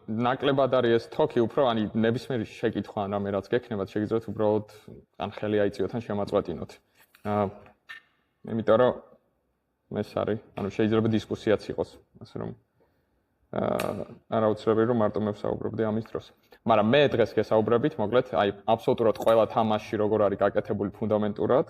ნაკლებად არის ეს თოქი უფრო ani ნებისმიერი შეკითხვა ან რამე რაც გექნებათ შეგიძლიათ უბრალოდ ან ხელი აიწიოთ ან შემაწყვეტინოთ. იმიტომ რომ ეს არის, ანუ შეიძლება დისკუსიაც იყოს, ასე რომ არაუცილებელი რომ მარტო მე ვსაუბრობდი ამის დროს. მაგრამ მე დღეს გესაუბრებით, მოკლედ, აი აბსოლუტურად ყველა თამაში როგორ არის გაკეთებული ფუნდამენტურად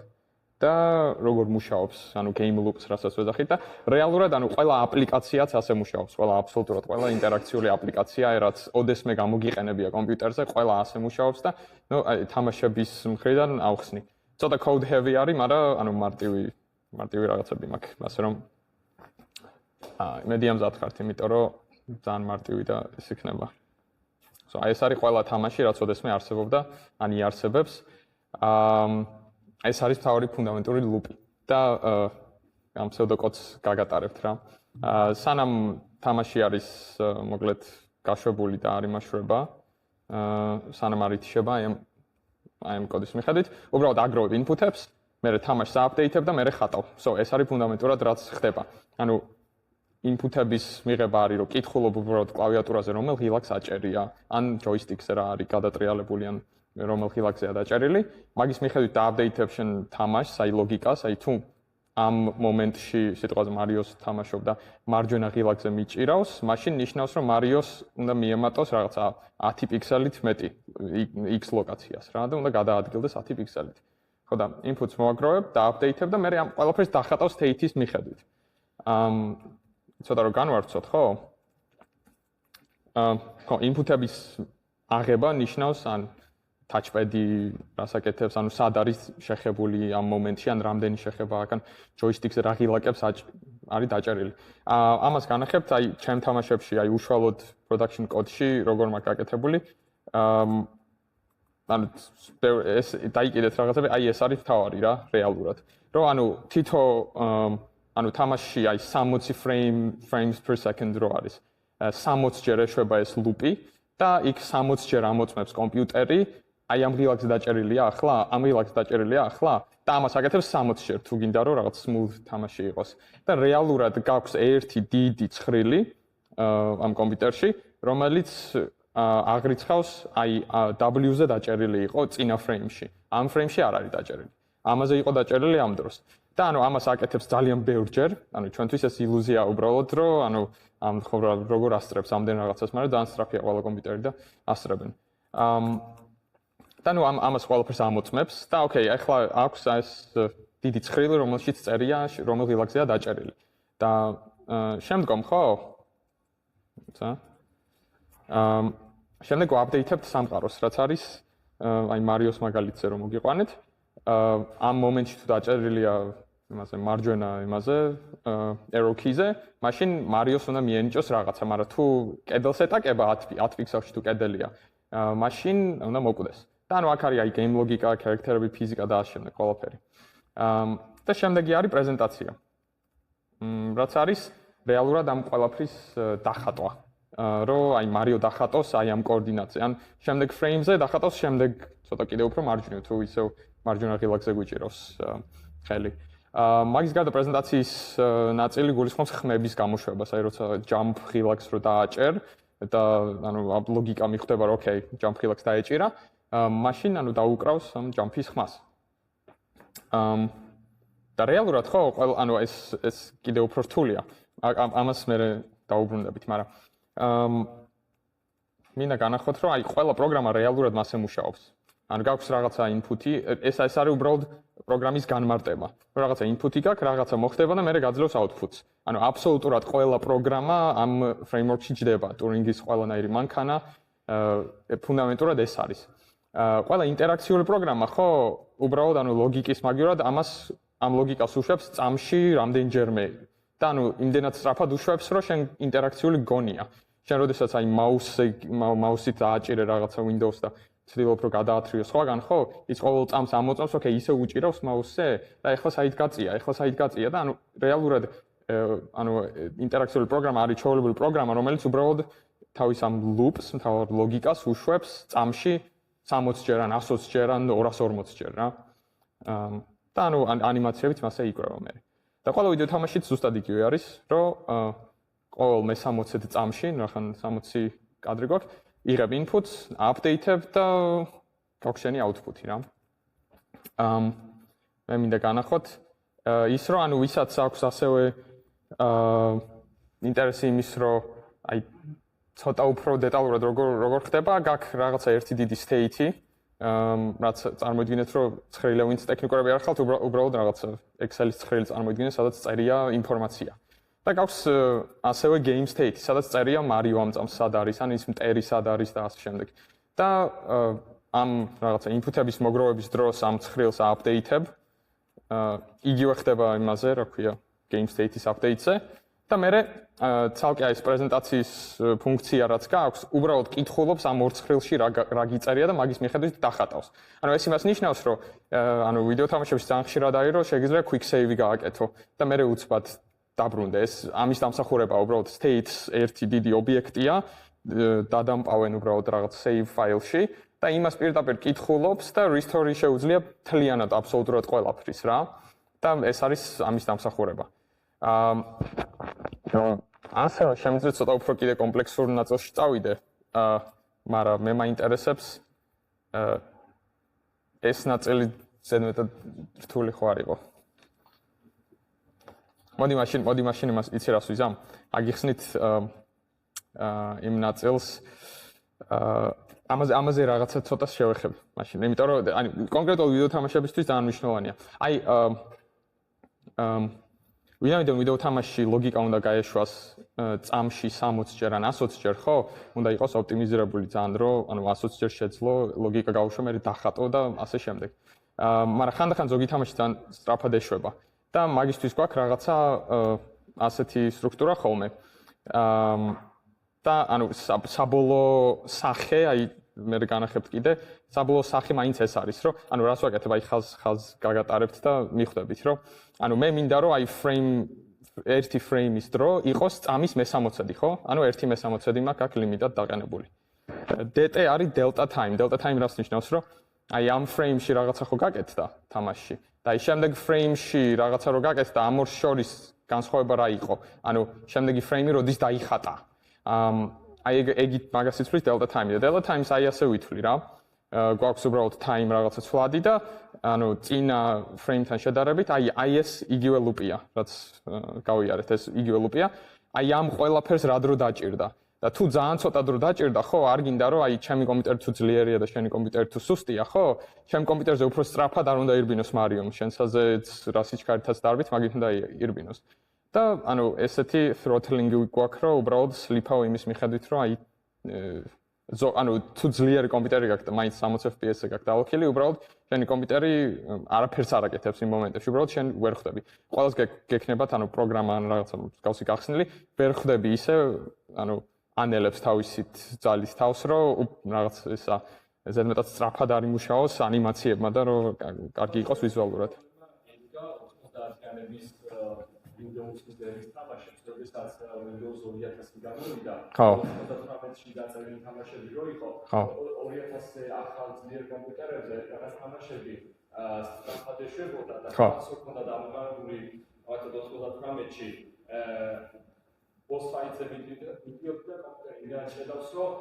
და როგორ მუშაობს, ანუ game loops რასაც ვეძახით და რეალურად ანუ ყველა აპლიკაციაც ასე მუშაობს, ყველა აბსოლუტურად ყველა ინტერაქციული აპლიკაცია, რაც ოდესმე გამოგიყენებია კომპიუტერზე, ყველა ასე მუშაობს და ნუ აი თამაშების მხრიდან ავხსნი. ცოტა code heavy არის, მაგრამ ანუ მარტივი რაღაცები მაქვს, ასე რომ იმედია მზად ხართ, იმიტომ რომ ძალიან მარტივი და ის იქნება. აი ეს არის ყველა თამაში, რაც ოდესმე არსებობდა, ან იარსებებს. ეს არის თავი ფუნდამენტური ლუპი და ამ ფსევდოკოდს გაგატარებთ რა. სანამ თამაში არის მოკლედ გაშვებული და არ იმაშვრება, სანამ არ ითიშება აი ამ კოდის მიხედვით, უბრალოდ აგროვებ ინპუტებს, მერე თამაშს ააპდეიტებ და მერე ხატავ. ეს არის ფუნდამენტურად რაც ხდება. ანუ ინპუტების მიღება არის, რომ კითხულობ უბრალოდ კლავიატურაზე რომელ ღილაკს აჭერია, ან ჯოისტიკზე რა არის გადატრიალებული, ან რომელ ღილაკზეა დაჭერილი, მაგის მიხედვით დააპდეიტებ შენ თამაშს, აი ლოგიკას, აი თუ ამ მომენტში სიტყვაზე მარიოს თამაშობ და მარჯვენა ღილაკზე მიჭირავს, მაშინ ნიშნავს, რომ მარიოს უნდა მიემატოს რაღაცა 10 პიქსელით მეტი X ლოკაციას რა და უნდა გადაადგილდეს 10 პიქსელით. ხო და inputs მოაგროვებ, დააპდეიტებ და მე ამ ყველაფერს დახატავს state-ის მიხედვით. ცოტა რომ განვარცხოთ, ხო? ხო, input-ების აღება ნიშნავს ან touchpad-ი რასაკეთებს, ანუ სად არის შეხებული ამ მომენტში, ან რამდენი შეხება აქვს, ან joystick-ზე რა ღილაკებს არის დაჭერილი. ამას განახებთ, აი, ჩემ თამაშებში, აი, უშუალოდ production code-ში როგორ მაქვს გაკეთებული. ანუ ეს დაიკიდეთ რაღაცები, აი ეს არის თავარი რა, რეალურად. რომ ანუ თითო ანუ თამაშში აი 60 frames per second რო არის. 60 ჯერ ეშვება ეს ლუპი და იქ 60 ჯერ ამოწმებს კომპიუტერი, აი ამ ღილაკზე დაჭერილია ახლა, ამ ღილაკზე დაჭერილია ახლა და ამას აკეთებს 60 ჯერ თუ გინდა რომ რაღაც smooth თამაში იყოს. და რეალურად გაქვს ერთი დიდი ცხრილი ამ კომპიუტერში, რომელიც აღრიცხავს აი W-ზე დაჭერილი იყო წინა ფრეიმში. ამ ფრეიმში არ არის დაჭერილი. ამაზე იყო დაჭერილი ამ დროს. და ანუ ამას აკეთებს ძალიან ბევრჯერ, ანუ ჩვენთვის ეს ილუზია უბრალოდ, რომ ანუ ამ როგორ ასწრებს ამდენ რაღაცას, მაგრამ ძალიან სწრაფია ყველა კომპიუტერი და ასწრებენ. და ნუ ამას ყველაფერს ამოწმებს და ოკეი, ახლა აქვს ეს დიდი ცხრილი, რომელშიც წერია, რომელ ღილაკზეა დაჭერილი. და შემდგომ ხო? შემდეგ ვაპდეითებთ სამყაროს, რაც არის აი მარიოს მაგალითზე რომ მოგიყვანეთ. ამ მომენტში თუ დაჭერილია იმაზე მარჯვენა იმაზე arrow key-ზე, მაშინ მარიოს უნდა მიენიჭოს რაღაცა, მაგრამ თუ კედელს ეტაკება 10 პიქსელში თუ კედელია, მაშინ უნდა მოკვდეს. და ანუ აქ არის აი game logika, character-ები, ფიზიკა და ასე შემდეგ ყველაფერი. და შემდეგი არის პრეზენტაცია. რაც არის რეალურად ამ ყველაფრის დახატვა. რომ აი მარიო დახატოს აი ამ კოორდინატზე, ან შემდეგ ფრეიმზე დახატოს შემდეგ ცოტა კიდევ უფრო მარჯვნივ, თუ ისევ მარჯვენა ღილაკზე გვიჭირავს ხელი. მაგის გარდა პრეზენტაციის ნაწილი გულისხმობს ხმების გამოშვებას, აი როცა jump ღილაკს რო დააჭერ და ანუ ლოგიკა მიხვდება, რომ ოკეი, jump ღილაკს დაეჭირა, მაშინ ანუ დაუკრავს ამ jump-ის ხმას. და რეალურად ხო, ანუ ეს კიდევ უფრო რთულია. ამას მე დაუბრუნდებით, მაგრამ მინდა განახოთ, რომ აი ყველა პროგრამა რეალურად მასე მუშაობს. ანუ გაქვს რაღაცა input-ი, ეს არის უბრალოდ პროგრამის განმარტება. რაღაცა input-ი გაქვს, რაღაცა მოხდება და მერე გაძლევს output-ს. ანუ აბსოლუტურად ყველა პროგრამა ამ framework-ში ჯდება. Turing-ის ყველანაირი მანქანა ფუნდამენტურად ეს არის. ყველა ინტერაქციული პროგრამა ხო, უბრალოდ ანუ ლოგიკის მაგივრად ამ ლოგიკას უშვებს წამში რამდენჯერმე. და ანუ იმდენად სწრაფად უშვებს, რომ შენ ინტერაქციული გონია. შენ როდესაც აი მაუსით დააჭირე რაღაცა Windows და ცდილობ რომ გადაათრიო სხვაგან, ხო? ის ყოველ წამს ამოწმებს, ოკეი, ისე უჭირავს მაუსზე და ეხლა საით გაწია და ანუ რეალურად ანუ ინტერაქციული პროგრამა არის ჩვეულებრივი პროგრამა, რომელიც უბრალოდ თავის ამ loops, თავარ ლოგიკას უშვებს წამში 60 ჯერ ან 120 ჯერ ან 240 ჯერ რა. და ანუ ანიმაციებიც მასე იკვრება მე. და ყველა ვიდეო თამაშიც ზუსტად იგივე არის, რომ ყოველ მე-60 წამში, ნახან 60 კადრი გვაქვს, იღებ inputs, update-ებ და გაქვს შენი output-ი რა. მე მინდა განახოთ ის რომ ანუ ვისაც აქვს ასევე ინტერესი იმის რომ აი ცოტა უფრო დეტალურად როგორ ხდება, გაქვს რაღაცა ერთი დიდი state-ი, რაც წარმოიდგინეთ რომ ცხრილე ვინც ტექნიკურები არ ხალთ, უბრალოდ რაღაცა Excel-ის ცხრილი წარმოიდგინეთ, სადაც წერია ინფორმაცია. და გაქვს ასევე game state-ი, სადაც წერია Mario ამ წამს სად არის, ან ის მტერი სად არის და ასე შემდეგ. და ამ რაღაცა input-ების მოგროვების დროს ამ ცხრილს update-ებ, იგივე ხდება იმაზე, რა ქვია, game state-ის update-ზე და მე ცალკე ეს პრეზენტაციის ფუნქცია რაც გაქვს, უბრალოდ კითხულობს ამ ორ ცხრილში რა გიწერია და მაგის მიხედვით დახატავს. ანუ ეს იმას ნიშნავს, რომ ანუ ვიდეო თამაშებში ძალიან ხშირად არის, რომ შეგიძლია quick save-ი გააკეთო და მე უცბად დაბრუნდა. ეს ამის დამსახურება უბრალოდ state-ს ერთი დიდი ობიექტია, დადამპავენ უბრალოდ რაღაც save file-ში და იმას პირდაპირ კითხულობს და restore-ი შეუძლია მთლიანად აბსოლუტურად ყველაფრის რა. და ეს არის ამის დამსახურება. ასე რომ შემიძლია ცოტა უფრო კიდე კომპლექსურ ნაწილში წავიდე, მაგრამ მე მაინტერესებს ეს ნაწილი ზედმეტად რთული ხო არ იყო. მოდი მაშინ იმას იცი რას ვიზამ. აგიხსნით იმ ნაწილს ამაზე რაღაცა ცოტა შევეხებ მაშინ. იმიტომ რომ ანუ კონკრეტულ ვიდეო თამაშებისთვის ძალიან მნიშვნელოვანია. აი ვინაიდან ვიდეო თამაშში ლოგიკა უნდა გაეშვას წამში 60 ჯერ ან 120 ჯერ, ხო? უნდა იყოს ოპტიმიზირებული ძალიან, რომ ანუ 120 ჯერ შეძლო ლოგიკა გაუშვა, მე დახატო და ასე შემდეგ. მაგრამ ხანდახან ზოგი თამაში ძალიან სწრაფად ეშვება. და მაგისთვის გვაქვს რაღაცა ასეთი სტრუქტურა ხოლმე. და ანუ საბოლოო სახე, აი მე განახებთ კიდე, საბოლოო სახე მაინც ეს არის, რომ ანუ რას ვაკეთებ, აი ხაზს გაგატარებთ და მიხვდებით, რომ ანუ მე მინდა რომ აი ერთი ფრეიმის დრო იყოს წამის მე-60, ხო? ანუ 1/60 მაქვს აქ ლიმიტად დაყენებული. DT არის delta time. Delta time რას ნიშნავს, რომ აი ამ ფრეიმში რაღაცა ხო გაკეთდა თამაშში. და აი შემდეგ ფრეიმში რაღაცა რო გაკეთდა, ამ ორ შორის განსხვავება რა იყო? ანუ შემდეგი ფრეიმი როდის დაიხატა? აი ეგ მაგას იცვლის delta time. და delta time-ს აი ასე ვითვლი რა. გვაქვს უბრალოდ time რაღაცა ცვლადი და ანუ წინა ფრეიმთან შედარებით აი ეს იგივე ლუპია, რაც გავიარეთ, ეს იგივე ლუპია. აი ამ ყველაფერს რა დრო დაჭირდა. და თუ ძალიან ცოტა დრო დაჭირდა, ხო, არ გინდა რომ აი ჩემი კომპიუტერი თუ ძლიერია და შენი კომპიუტერი თუ სუსტია, ხო? ჩემ კომპიუტერზე უფრო სწრაფად არ უნდა ირბინოს Mario, შენსაზეც რა სიჩქარითაც დარბით, მაგით უნდა ირბინოს. და ანუ ესეთი throttling გვაქვს, რომ უბრალოდ სლიპავ იმის მიხედვით, რომ აი ანუ თუ ძლიერი კომპიუტერი გაქვს და მაინც 60 FPS-ზე გაქვს დაალოქილი, უბრალოდ შენი კომპიუტერი არაფერს არ აკეთებს იმ მომენტებში, უბრალოდ შენ ვერ ხვდები. ყველას გექნებათ ანუ პროგრამა ან რაღაცა მსგავსი გახსნილი, ვერ ხვდები ისე, ანუ ანელებს თავისით ძალის თავს, რომ რაღაც ესა ზედმეტად სწრაფად არ იმუშაოს ანიმაციებმა და რომ კარგი იყოს ვიზუალურად. Windows-ის დერის თამაშებს, როდესაც Windows 2000-ი გამოვიდა, 99-ში დაწერილი თამაშები რო იყო, 2000-ზე ახალ ძლიერ კომპიუტერებზე რაღაც თამაშები სწრაფად ეშვებოდა და ასე ჰქონდა დამყარებული 99-ში boss fights-ები ვიდეოები და კომპიუტერიდან შედავს, რომ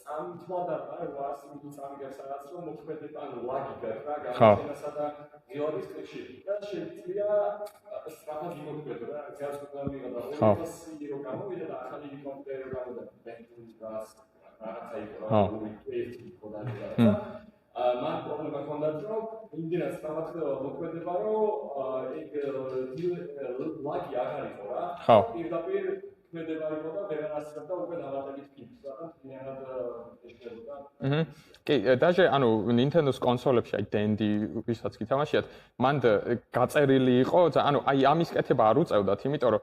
წამთვადა რა 800 წამიგებს რაღაც რომ მოქმედება ანუ ლაგი გაქვს რა გამოცემასა და გიორის კლიკში და შეიძლება სწრაფად იმოქმედება რა გას პროგრამირება და 2000 რო გამოვიდა და ახალი კომპიუტერი რო გამოვიდა ბენკინგს რაღაცა იყო რა ერთი კოდარი და მან პრობლემა ჰქონდა რომ იმდენად სწრაფად მოქმედება რომ ეგ ლაგი აღარ იყო რა პირდაპირ მედება იყო და ვერანასწრაფდა უკვე დავატებით ფიქს და მთლიანად ეშლებოდა. კი, даже ანუ Nintendo-s კონსოლებში აი D&D ვისაც გითამაშიათ, მან გაწერილი იყო, ანუ აი ამის კეთება არ უწევდათ, იმიტომ რომ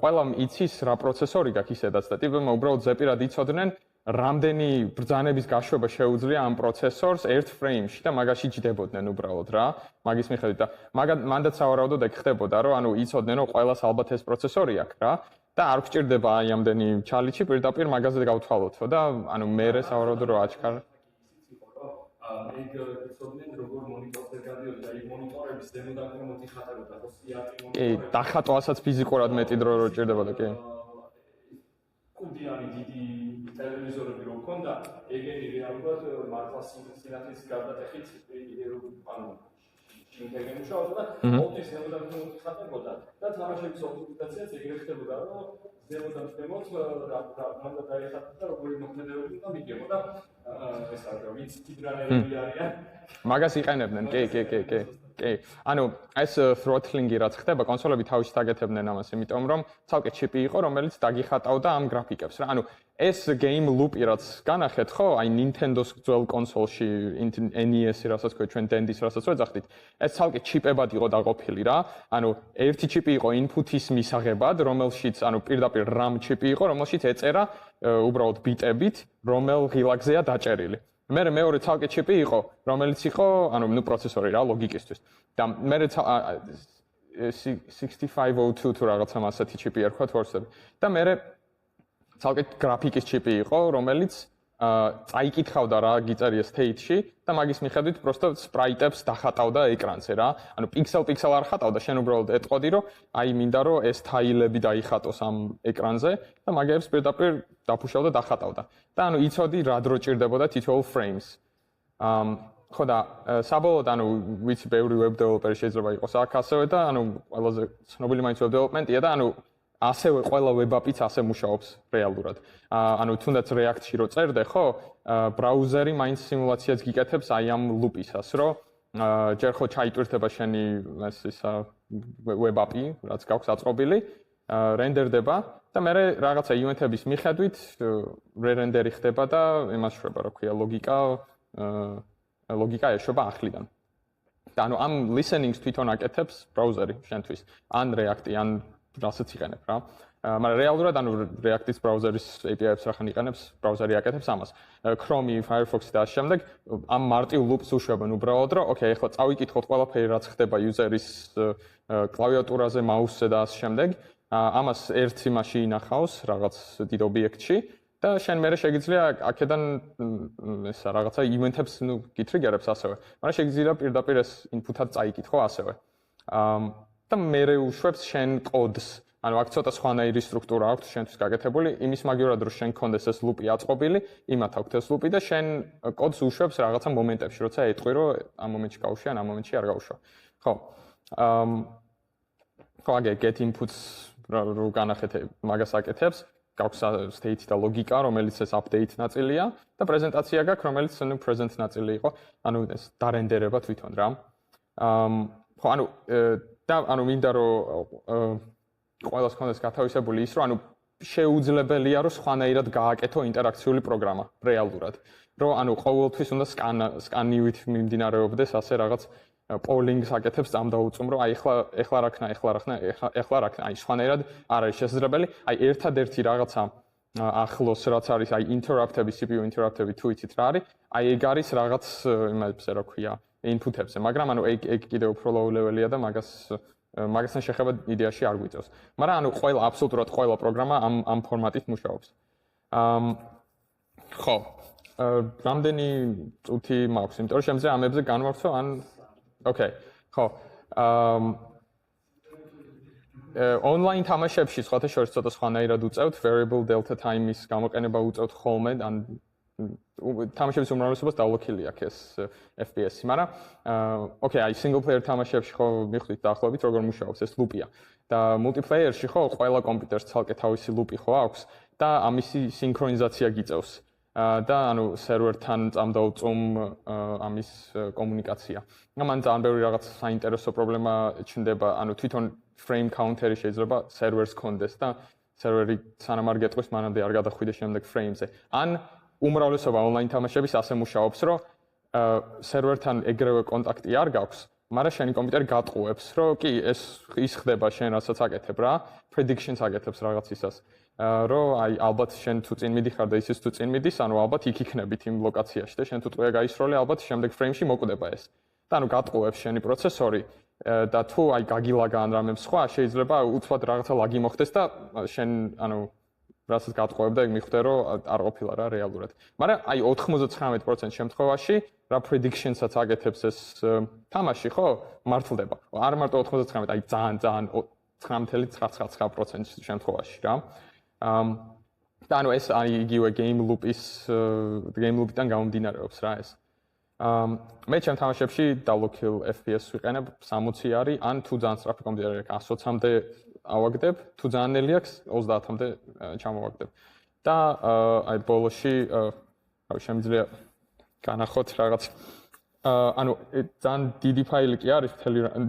ყველამ იცის რა პროცესორი გაქვს ისედაც და ტიპებმა უბრალოდ ზეპირად იცოდნენ რამდენი ბრძანების გაშვება შეუძლია ამ პროცესორს ერთ ფრეიმში და მაგაში ჯდებოდნენ უბრალოდ რა მაგის მიხედვით და მანდაც სავარაუდოდ ეგ ხდებოდა რომ ანუ იცოდნენ რომ ყველას ალბათ ეს პროცესორი აქვს რა და არ გვჭირდება აი ამდენი ჩალიჩი პირდაპირ მაგაზე გავთვალოთო და ანუ მე სავარაუდოდ რომ აჩქარ ეგ იცოდნენ როგორ მონიტორზე გადიოდა და აი მონიტორების ზემოდან მოიხატებოდა ხო სიარტი მონიტორი კი დახატვასაც ფიზიკურად მეტი დრო რო ჭირდებოდა კი კუდიანი დიდი ტელევიზორები რო ქონდა, ეგენი რეალურად მართლა სინათლის გარდატეხით ანუ ინტერნეტი მუშაობდა და ოპტიკის ზემოდან ხდებოდა და თამაშების ოპტიმიზაციაც ეგრე ხდებოდა, რომ ზემოდან ხდებოდ რა უნდა დაიხატოს და როგორი მოქმედებები უნდა მიგებოდა ეს არის ვინც ტიბრანერები არიან. მაგას იყენებდნენ, კი. ანუ ეს throttling-ი რაც ხდება, კონსოლები თავში დაგეთებდნენ ამას, იმიტომ რომ ცალკე ჩიპი იყო, რომელიც დაგიხატავდა ამ გრაფიკებს რა. ანუ ეს game loop-ი რაც განახეთ, ხო, აი Nintendo-ს ძველ კონსოლში, NES-ი, რასაც ქვია, ჩვენ Dendy-ს რასაც ვეძახდით, ეს ცალკე ჩიპებად იყო დაყოფილი რა. ანუ ერთი ჩიპი იყო input-ის მისაღებად, რომელშიც, ანუ პირდაპირ RAM ჩიპი იყო, რომელშიც ეწერა უბრალოდ ბიტებით, რომელ ღილაკზეა დაჭერილი. მეორე ცალკე ჩიპი იყო, რომელიც იყო, ანუ პროცესორი რა, ლოგიკისთვის. და მე 6502 თუ რაღაცა ასეთი ჩიპი ერქვა თორსები. და მე ცალკე გრაფიკის ჩიპი იყო, რომელიც წაიკითხავდა რა გიწერია state-ში და მაგის მიხედვით просто სპრაიტებს დახატავდა ეკრანზე რა. ანუ პიქსელ არ ხატავდა, შენ უბრალოდ ეტყოდი, რომ აი მინდა რომ ეს თაილები დაიხატოს ამ ეკრანზე და მაგებს პირდაპირ დაფუშავდა და დახატავდა. და ანუ იცოდი რა დრო ჭირდებოდა თითოეულ frames. ხო და საბოლოოდ ანუ ვიცი ბევრი web developer შეიძლება იყოს აქ ასევე და ანუ ყველაზე ცნობილი მაინც web development-ია და ანუ ასევე ყველა web app-იც ასე მუშაობს რეალურად. ანუ თუნდაც React-ში რო წერდე, ხო, ბრაუზერი მაინც სიმულაციას გიკეთებს აი ამ loop-ისას, რომ ჯერ ხო ჩაიტვირთება შენი ისა web app-ი, რაც გაქვს აწყობილი, რენდერდება და მე რაღაცა event-ების მიხედვით re-render-ი ხდება და იმას შვება, რა ქვია, ლოგიკა ეშვება ახლიდან. და ანუ ამ listening-ს თვითონ აკეთებს ბრაუზერი შენთვის, ან React-ი, ან რასაც იყენებ რა. მაგრამ რეალურად ანუ React-ის ბრაუზერის API-ებს რახან იყენებს, ბრაუზერი აკეთებს ამას. Chrome-ი, Firefox-ი და ამ შემდეგ ამ მარტივ loop-ს უშვებენ უბრალოდ, რომ ოკეი, ახლა წავიკითხოთ ყველაფერი რაც ხდება user-ის კლავიატურაზე, მაუსზე და ამ შემდეგ. ამას ერთ იმაში ინახავს რაღაც დიდ ობიექტში და შენ მერე შეგიძლია აქედან ესა რაღაცა event-ებს გიტრიგერებს ასევე. მაგრამ შეგიძლია პირდაპირ ეს input-ად წაიკითხო ასევე. და მერე უშვებს შენ კოდს. ანუ აქ ცოტა სხვანაირი სტრუქტურა აქვს შენთვის გაკეთებული, იმის მაგივრად რომ შენ გქონდეს ეს ლუპი აწყობილი, იმათ აქვს ეს ლუპი და შენ კოდს უშვებს რაღაცა მომენტებში, როცა ეტყვი რომ ამ მომენტში გავუშვა, ამ მომენტში არ გავუშვა. ხო. ხო, აგე get inputs რო განახეთ მაგას აკეთებს, გაქვს state და ლოგიკა, რომელიც ეს update ნაწილია და პრეზენტაცია გაქვს, რომელიც present ნაწილი იყო, ანუ ეს დარენდერება თვითონ რა. ხო, ანუ და ანუ მინდა რომ ყველას ქონდეს გათავისებული ის, რომ ანუ შეუძლებელია რომ სხვანაირად გააკეთო ინტერაქციული პროგრამა რეალურად. რომ ანუ ყოველთვის უნდა სკანივით მიმდინარეობდეს ასე რაღაც polling-ს აკეთებს ამ დაუწუმ რომ აი ეხლა რა ქნა, აი სხვანაირად არ არის შესაძლებელი. აი ერთადერთი რაღაცა ახლოს რაც არის აი interrupt-ები, CPU interrupt-ები თუ იცით რა არის, აი ეგ არის რაღაც იმებზე რა ქვია input-ებზე, მაგრამ ანუ ეგ კიდევ უფრო low level-ია და მაგასთან შეხება იდეაში არ გვიწევს. მაგრამ ანუ აბსოლუტურად ყველა პროგრამა ამ ფორმატით მუშაობს. ხო. რამდენი წუთი მაქვს, იმიტომ რომ შემიძლია ამებზე განვარცხო ან ოკეი. ხო. online თამაშებში სხვათა შორის ცოტა სხვანაირად უწევთ variable delta time-ის გამოყენება უწევთ ხოლმე ან თამაშების უმრავლესობას დავლოქილი აქვს ეს FPS-ი, მაგრამ ოკეი, აი single player თამაშებში ხო მიხვდით დაახლოებით როგორ მუშაობს ეს ლუპია. და multiplayer-ში ხო ყველა კომპიუტერს ცალკე თავისი ლუპი ხო აქვს და ამისი სინქრონიზაცია გიწევს. და ანუ სერვერთან წამდაუწუმ ამის კომუნიკაცია. მან ძალიან ბევრი რაღაც საინტერესო პრობლემა ჩნდება, ანუ თვითონ frame counter-ი შეიძლება სერვერს კონდეს და სერვერი სანამ არ გეტყვის, მანამდე არ გადახვიდეს შემდეგ frame-ზე. ან უმრავლესობა online თამაშების ასე მუშაობს, რომ სერვერთან ეგრევე კონტაქტი არ გაქვს, მაგრამ შენი კომპიუტერი გატყუებს, რომ კი ის ხდება შენ რასაც აკეთებ რა, predictions აკეთებს რაღაც ისას. რომ აი ალბათ შენ თუ წინ მიდიხარ და ისიც თუ წინ მიდის, ანუ ალბათ იქ იქნებით იმ ლოკაციაში და შენ თუ ტყვია გაისროლე, ალბათ შემდეგ frame-ში მოკვდება ეს. და ანუ გატყუებს შენი პროცესორი და თუ აი გაგილაგა ან რამე სხვა, შეიძლება უცბად რაღაცა ლაგი მოხდეს და შენ ანუ რასაც გატყუებდა, იქ მიხვდე რომ არ ყოფილა რა რეალურად. მაგრამ აი 99% შემთხვევაში რა predictions-აც აკეთებს ეს თამაში, ხო, მართლდება. არ მარტო 99, აი ძალიან 9.99% შემთხვევაში რა. და ანუ ეს იგივე game loop-იდან გამომდინარეობს რა ეს. მე ჩემ თამაშებში double kill FPS ვიყენებ 60 არის, ან თუ ძალიან სწრაფი კომპიუტერი აქვს 120-მდე ავაგდებ, თუ ძალიან ნელი აქვს 30-მდე ჩამოვაგდებ. და აი ბოლოში რავი შემიძლია განახოთ რაღაც ანუ ძალიან დიდი ფაილი კი არის,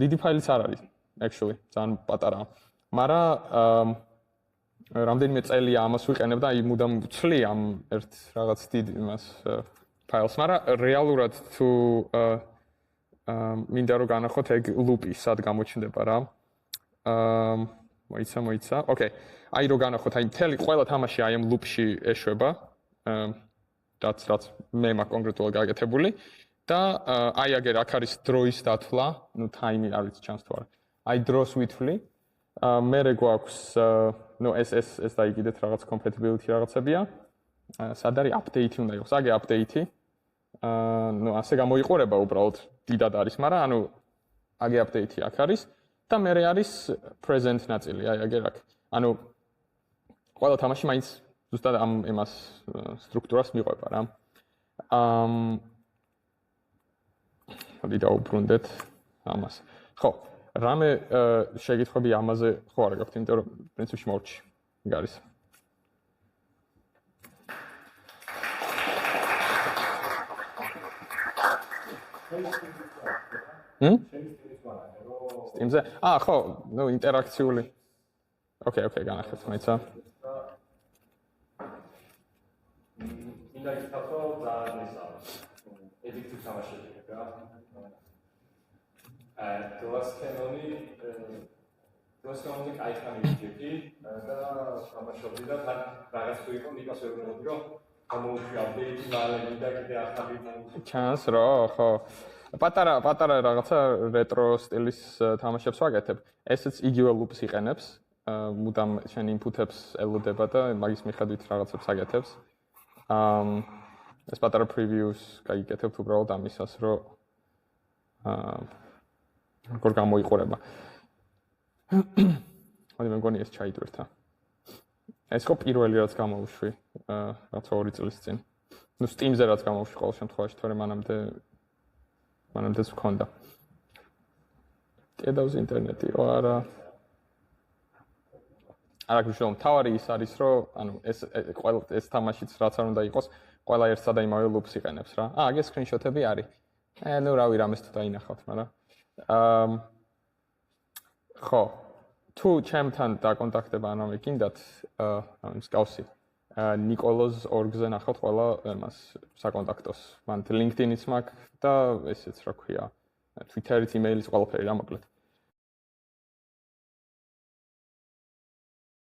დიდი ფაილიც არ არის actually, ძალიან პატარაა. მაგრამ რამდენიმე წელია ამას ვიყენებ და აი მუდამ ვცვლი ამ ერთ რაღაც დიდ იმას ფაილს, მაგრამ რეალურად თუ მინდა რომ განახოთ ეგ ლუპი სად გამოჩნდება რა. მოიცა. ოკეი. აი რო განახოთ, აი მთელი ყველა თამაში აი ამ ლუპში ეშვება. რაც მე მაქვს კონკრეტულად გაკეთებული და აი აგერ აქ არის დროის დათვლა, ნუ ტაიმი არ ვიცი ჩანს თუ არა. აი დროს ვითვლი. მერე გვაქვს ნუ ეს დაიგიდეთ რაღაც compatibility რაღაცებია. სად არის update უნდა იყოს? აგე update. ნუ ასე გამოიყურება უბრალოდ დიდად არის, მაგრამ ანუ აგე update აქ არის და მერე არის present ნაწილი, აი აგერ აქ. ანუ ყველა თამაში მაინც ზუსტად ამ იმას სტრუქტურას მიყვება რა. მოდი დავუბრუნდეთ ამას. ხო, რამე შეგითხვები ამაზე ხო არა გაქვთ, იმიტომ რომ პრინციპში მოვჭი გარის. Steam-ზე? ხო, ნუ ინტერაქციული. ოკეი, განახეთ მაიცა. მინდა ითქვა ძალიან ესა. ედიქტივ თამაშები რა. დოს კანონი აიქანი ვიჯეტი და თამაშობდი და თან რაღაც თუ იყო მიკას ვერ მომდი რომ ამოვუშვი აპდეიტი მალე და კიდე ახალი ჩანს რა, ხო. პატარა რაღაცა რეტრო სტილის თამაშებს ვაკეთებ. ესეც იგივე ლუპს იყენებს. მუდამ შენ ინპუტებს ელოდება და მაგის მიხედვით რაღაცებს აკეთებს. ეს პატარა previews გაიგეთებთ უბრალოდ ამისას, რომ როგორ გამოიყურება. მოდი მე მგონი ეს ჩაიდვერთა. ეს ხო პირველი რაც გამოვუშვი, რაც 2 წლის წინ. ნუ Steam-ზე რაც გამოვუშვი ყოველ შემთხვევაში, თორემ მანამდეც ვქონდა. დედავს ინტერნეტი, არა. არა გუშინ თავარი ის არის, რომ ანუ ეს თამაშიც რაც არ უნდა იყოს, ყველა ერთსა და იმავე ლუპს იყენებს რა. აგე სკრინშოტები არის. ნუ რავი რამეს თუ დაინახავთ, მაგრამ ხო, თუ ჩემთან დაკონტაქტება ანუ მეკინდათ, მსგავსი ნიკოლოზ ორგზე ნახავთ ყველა იმას საკონტაქტოს. მან LinkedIn-იც მაქვს და ესეც რა ქვია, Twitter-იც, email-იც ყველაფერი რა მოკლედ.